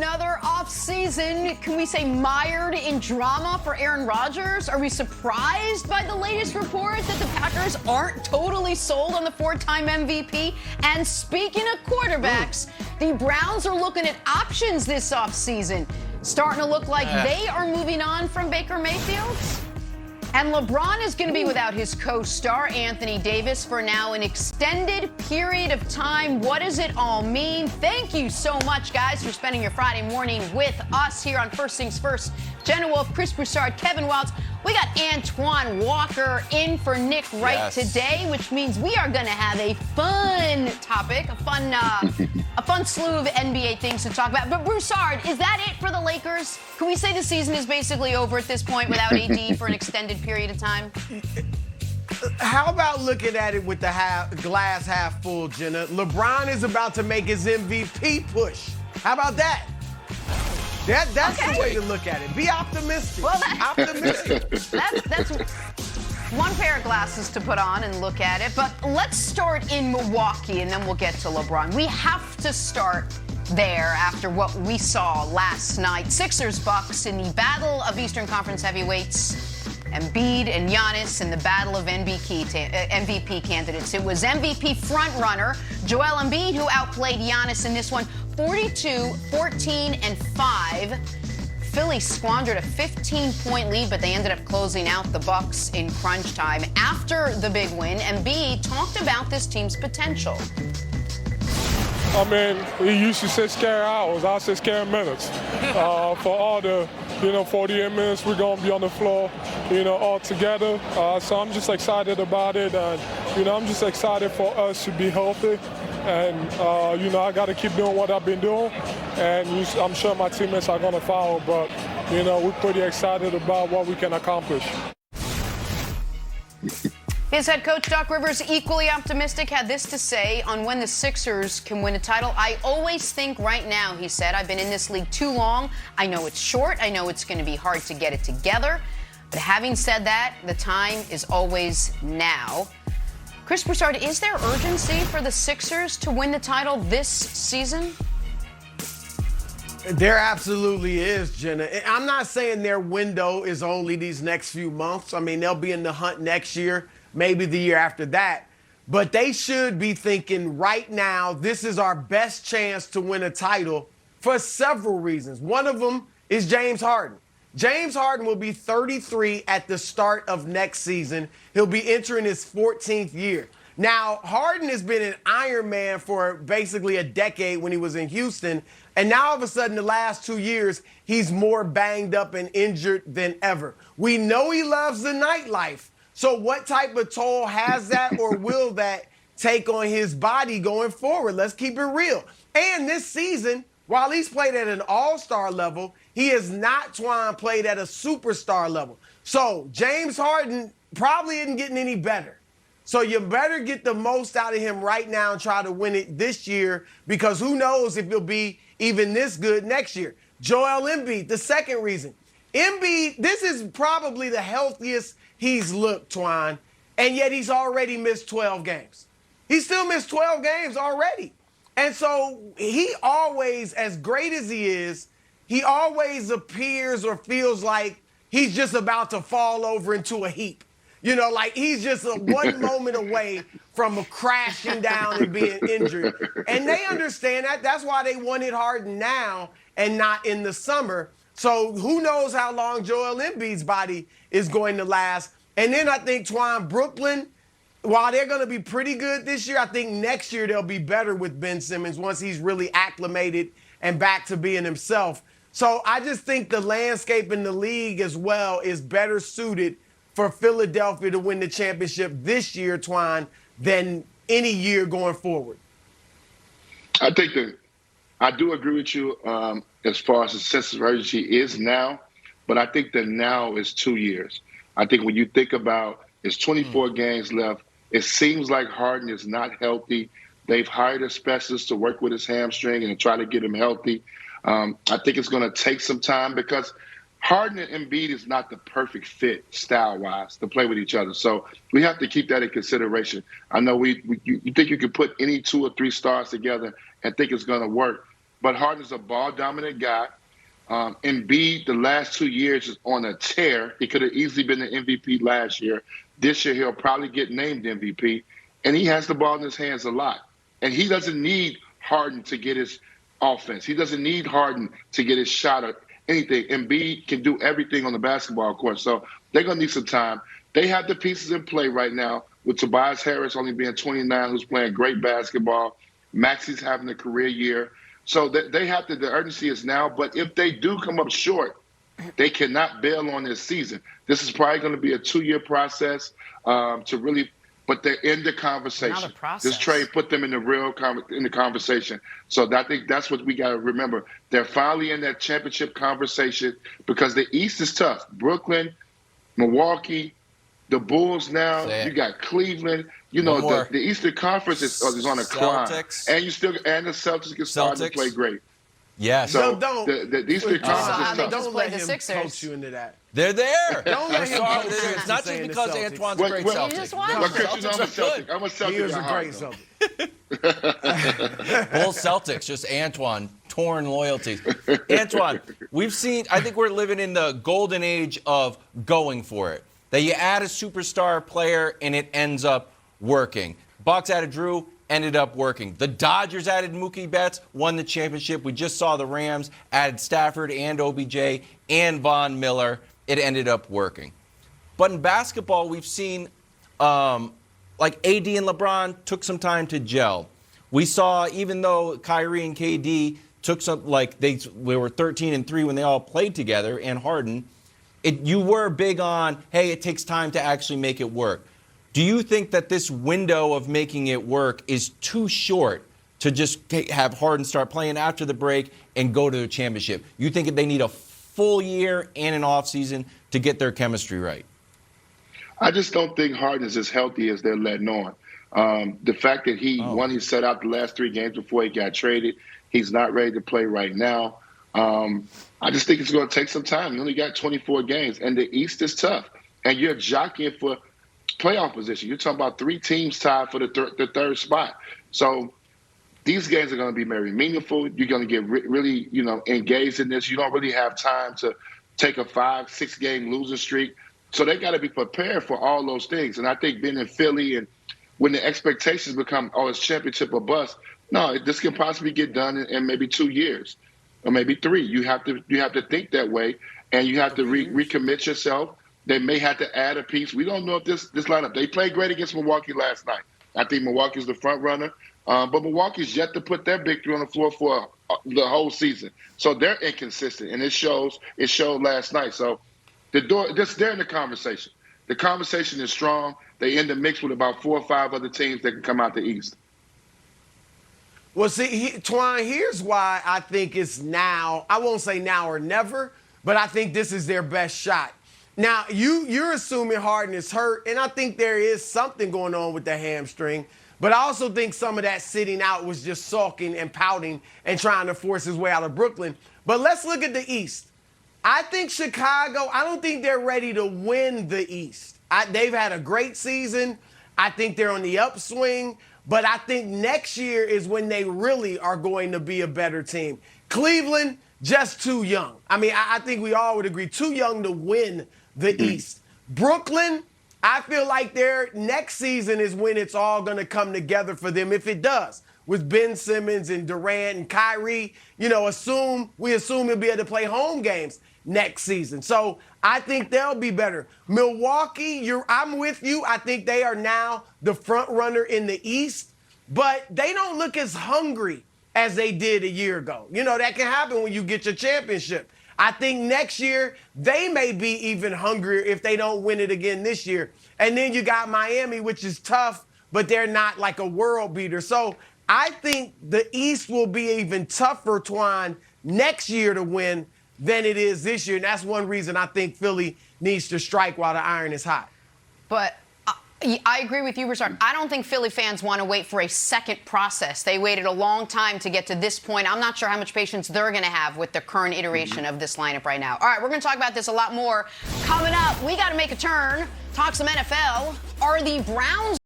another offseason, can we say mired in drama for Aaron Rodgers? Are we surprised by the latest report that the Packers aren't totally sold on the four-time MVP? And speaking of quarterbacks, the Browns are looking at options this offseason, starting to look like they are moving on from Baker Mayfield. And LeBron is going to be without his co-star, Anthony Davis, for now an extended period of time. What does it all mean? Thank you so much, guys, for spending your Friday morning with us here on First Things First. Jenna Wolf, Chris Broussard, Kevin Wildes. We got Antoine Walker in for Nick Wright today, which means we are going to have a fun topic, a fun slew of NBA things to talk about. But Broussard, is that it for the Lakers? Can we say the season is basically over at this point without AD for an extended period of time? How about looking at it with the glass half full, Jenna? LeBron is about to make his MVP push. How about that? That's the way to look at it. Be optimistic. Well, optimistic. That's one pair of glasses to put on and look at it. But let's start in Milwaukee, and then we'll get to LeBron. We have to start there after what we saw last night. Sixers-Bucks in the battle of Eastern Conference heavyweights. Embiid and Giannis in the battle of MVP candidates. It was MVP frontrunner Joel Embiid who outplayed Giannis in this one, 42, 14, and 5. Philly squandered a 15-point lead, but they ended up closing out the Bucks in crunch time. After the big win, Embiid talked about this team's potential. I mean, he used to say scare hours. I say scare minutes. For all the, 48 minutes we're going to be on the floor, all together. So I'm just excited about it. And, I'm just excited for us to be healthy. And, I got to keep doing what I've been doing. And I'm sure my teammates are going to follow. But, we're pretty excited about what we can accomplish. His head coach, Doc Rivers, equally optimistic, had this to say on when the Sixers can win a title. I always think right now, he said, I've been in this league too long. I know it's short. I know it's going to be hard to get it together. But having said that, the time is always now. Chris Broussard, is there urgency for the Sixers to win the title this season? There absolutely is, Jenna. I'm not saying their window is only these next few months. I mean, they'll be in the hunt next year, maybe the year after that. But they should be thinking right now, this is our best chance to win a title for several reasons. One of them is James Harden. James Harden will be 33 at the start of next season. He'll be entering his 14th year. Now, Harden has been an Iron Man for basically a decade when he was in Houston. And now, all of a sudden, the last 2 years, he's more banged up and injured than ever. We know he loves the nightlife. So what type of toll has that or will that take on his body going forward? Let's keep it real. And this season, while he's played at an all-star level, he has not, Twan, played at a superstar level. So James Harden probably isn't getting any better. So you better get the most out of him right now and try to win it this year, because who knows if he'll be even this good next year. Joel Embiid, the second reason. Embiid, this is probably the healthiest he's looked, Twan, and yet he's already missed 12 games. He still missed 12 games already. And so he always, as great as he is, he always appears or feels like he's just about to fall over into a heap. Like he's just one moment away from crashing down and being injured. And they understand that. That's why they want it Harden now and not in the summer. So who knows how long Joel Embiid's body is going to last. And then I think, Twan, Brooklyn, while they're going to be pretty good this year, I think next year they'll be better with Ben Simmons once he's really acclimated and back to being himself. So I just think the landscape in the league as well is better suited for Philadelphia to win the championship this year, Twan, than any year going forward. I do agree with you as far as the sense of urgency is now, but I think that now is 2 years. I think when you think about it's 24 games left, it seems like Harden is not healthy. They've hired a specialist to work with his hamstring and try to get him healthy. I think it's going to take some time because Harden and Embiid is not the perfect fit style-wise to play with each other. So we have to keep that in consideration. I know you think you could put any 2 or 3 stars together and think it's going to work. but Harden's a ball-dominant guy. Embiid, the last 2 years, is on a tear. He could have easily been the MVP last year. This year, he'll probably get named MVP. And he has the ball in his hands a lot. And he doesn't need Harden to get his offense. He doesn't need Harden to get his shot or anything. Embiid can do everything on the basketball court. So they're going to need some time. They have the pieces in play right now, with Tobias Harris only being 29, who's playing great basketball. Maxi's having a career year. So they have to, the urgency is now. But if they do come up short, they cannot bail on this season. This is probably going to be a 2-year process to really, but they're in the conversation. Not a process. This trade put them in the in the conversation. So I think that's what we got to remember. They're finally in that championship conversation because the East is tough. Brooklyn, Milwaukee, the Bulls now. You got Cleveland. You know, the Eastern Conference is on a climb. And the Celtics are starting to play great. Yes. So the Eastern Conference is tough. Don't let the him Sixers. coach you into that. They're there. Don't let him coach you It's into not just saying because the Celtics. Antoine's a great Wait, Celtic. You just The watch Well, 'cause you know Celtics I'm are a Celtic. He was a at heart, great though. Celtic. Both Celtics, just Antoine, torn loyalties. Antoine, we've seen, I think we're living in the golden age of going for it. That you add a superstar player and it ends up working. Bucks added Drew, ended up working. The Dodgers added Mookie Betts, won the championship. We just saw the Rams added Stafford and OBJ and Von Miller. It ended up working. But in basketball, we've seen like AD and LeBron took some time to gel. We saw, even though Kyrie and KD took some, like they were 13-3 when they all played together, and Harden, you were big on, hey, it takes time to actually make it work. Do you think that this window of making it work is too short to just have Harden start playing after the break and go to the championship? You think they need a full year and an offseason to get their chemistry right? I just don't think Harden is as healthy as they're letting on. The fact that he set out the last 3 games before he got traded, he's not ready to play right now. I just think it's going to take some time. He only got 24 games, and the East is tough. And you're jockeying for playoff position. You're talking about 3 teams tied for the third spot. So these games are going to be very meaningful. You're going to get really, engaged in this. You don't really have time to take a 5-6 game losing streak. So they got to be prepared for all those things. And I think being in Philly, and when the expectations become, it's championship or bust, no, this can possibly get done in maybe 2 years or maybe 3. You have to think that way, and you have to recommit yourself. They may have to add a piece. We don't know if this lineup. They played great against Milwaukee last night. I think Milwaukee's the front runner, but Milwaukee's yet to put their big 3 on the floor for the whole season. So they're inconsistent, and it shows. It showed last night. So they're in the conversation. The conversation is strong. They in the mix with about 4 or 5 other teams that can come out the East. Well, see, Twine, here's why I think it's now. I won't say now or never, but I think this is their best shot. Now, you're assuming Harden is hurt, and I think there is something going on with the hamstring. But I also think some of that sitting out was just sulking and pouting and trying to force his way out of Brooklyn. But let's look at the East. I think Chicago, I don't think they're ready to win the East. They've had a great season. I think they're on the upswing. But I think next year is when they really are going to be a better team. Cleveland, just too young. I mean, I think we all would agree, too young to win the East. Brooklyn, I feel like their next season is when it's all going to come together for them, if it does, with Ben Simmons and Durant and Kyrie. We assume he'll be able to play home games next season. So I think they'll be better. Milwaukee, I'm with you. I think they are now the front runner in the East, but they don't look as hungry as they did a year ago. That can happen when you get your championship. I think next year they may be even hungrier if they don't win it again this year. And then you got Miami, which is tough, but they're not like a world beater. So I think the East will be even tougher, Twine, next year to win than it is this year. And that's one reason I think Philly needs to strike while the iron is hot. But I agree with you, Richard. I don't think Philly fans want to wait for a second process. They waited a long time to get to this point. I'm not sure how much patience they're going to have with the current iteration of this lineup right now. All right, we're going to talk about this a lot more. Coming up, we got to make a turn, talk some NFL. Are the Browns